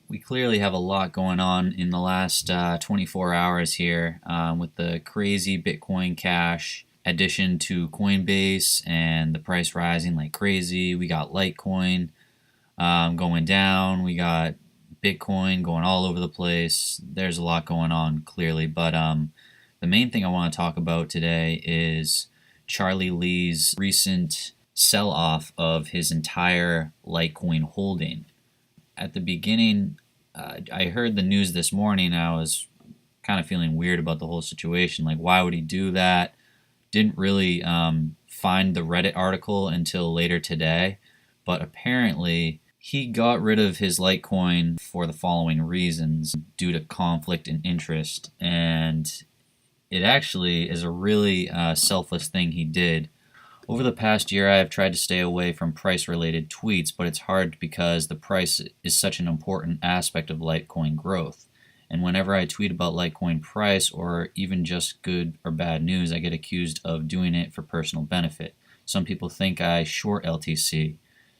we clearly have a lot going on in the last 24 hours here with the crazy Bitcoin Cash addition to Coinbase and the price rising like crazy. We got Litecoin going down. We got Bitcoin going all over the place. There's a lot going on clearly, but the main thing I want to talk about today is Charlie Lee's recent sell-off of his entire Litecoin holding. At the beginning, I heard the news this morning. I was kind of feeling weird about the whole situation. Like, why would he do that? Didn't really find the Reddit article until later today, but apparently he got rid of his Litecoin for the following reasons due to conflict and interest. And it actually is a really selfless thing he did. Over the past year, I have tried to stay away from price-related tweets, but it's hard because the price is such an important aspect of Litecoin growth. And whenever I tweet about Litecoin price or even just good or bad news, I get accused of doing it for personal benefit. Some people think I short LTC.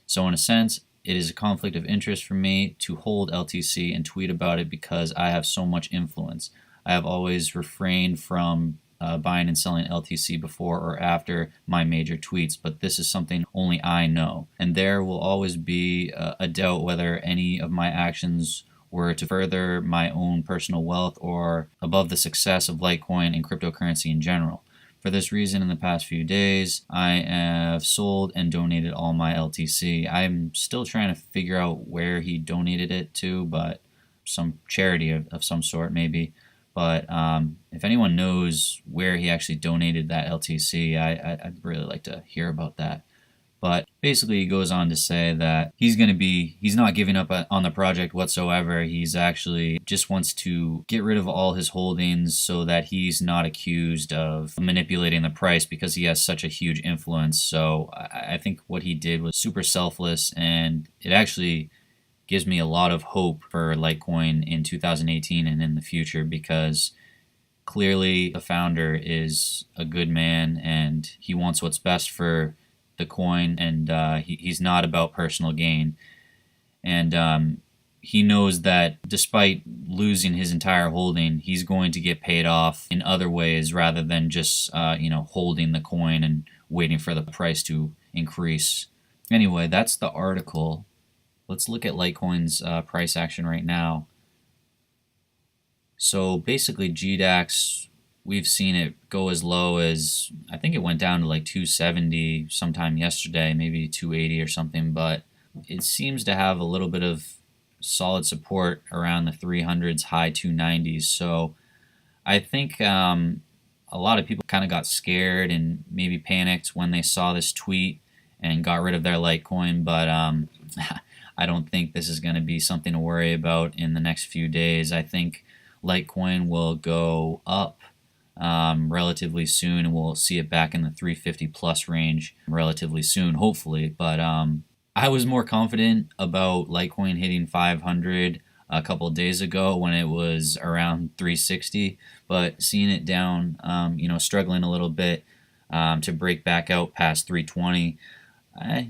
So in a sense, it is a conflict of interest for me to hold LTC and tweet about it because I have so much influence. I have always refrained from buying and selling LTC before or after my major tweets, but this is something only I know. And there will always be a doubt whether any of my actions were to further my own personal wealth or above the success of Litecoin and cryptocurrency in general. For this reason, in the past few days, I have sold and donated all my LTC. I'm still trying to figure out where he donated it to, but some charity of some sort maybe. But if anyone knows where he actually donated that LTC, I'd really like to hear about that. But basically he goes on to say that he's not giving up on the project whatsoever. He's actually just wants to get rid of all his holdings so that he's not accused of manipulating the price because he has such a huge influence. So I think what he did was super selfless, and it actually gives me a lot of hope for Litecoin in 2018 and in the future, because clearly the founder is a good man and he wants what's best for the coin, and he's not about personal gain. And he knows that despite losing his entire holding, he's going to get paid off in other ways rather than just holding the coin and waiting for the price to increase. Anyway, that's the article. Let's look at Litecoin's price action right now. So basically GDAX, we've seen it go as low as, I think it went down to like 270 sometime yesterday, maybe 280 or something, but it seems to have a little bit of solid support around the 300s, high 290s. So I think a lot of people kind of got scared and maybe panicked when they saw this tweet and got rid of their Litecoin, but I don't think this is going to be something to worry about in the next few days. I think Litecoin will go up relatively soon, and we'll see it back in the 350 plus range relatively soon, hopefully. But I was more confident about Litecoin hitting 500 a couple of days ago when it was around 360, but seeing it down, struggling a little bit to break back out past 320.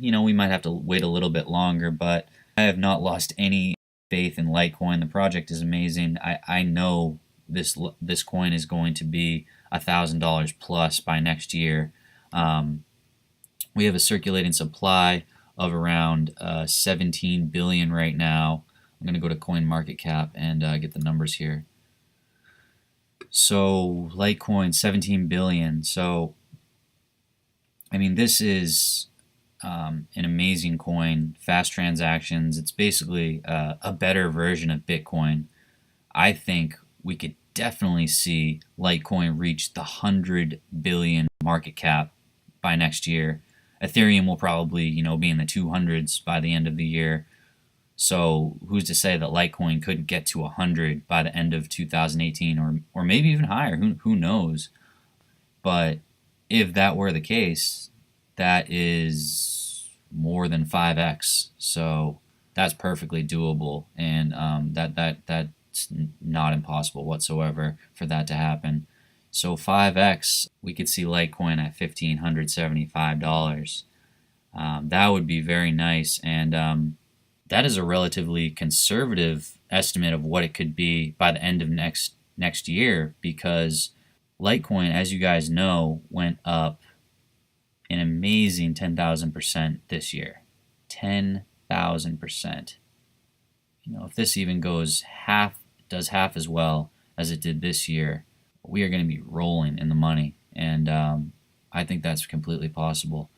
We might have to wait a little bit longer, but I have not lost any faith in Litecoin. The project is amazing. I know this coin is going to be $1,000 plus by next year. We have a circulating supply of around 17 billion right now. I'm going to go to Coin Market Cap and get the numbers here. So Litecoin 17 billion. So I mean, this is an amazing coin, fast transactions. It's basically a better version of Bitcoin. I think we could definitely see Litecoin reach the 100 billion market cap by next year. Ethereum will probably, be in the 200s by the end of the year. So who's to say that Litecoin couldn't get to 100 by the end of 2018 or maybe even higher? Who knows? But if that were the case, that is more than 5x. So that's perfectly doable, and that's not impossible whatsoever for that to happen. So 5x, we could see Litecoin at $1,575. That would be very nice, and that is a relatively conservative estimate of what it could be by the end of next year, because Litecoin, as you guys know, went up an amazing 10,000% this year. 10,000%. If this even does half as well as it did this year, we are going to be rolling in the money, and I think that's completely possible.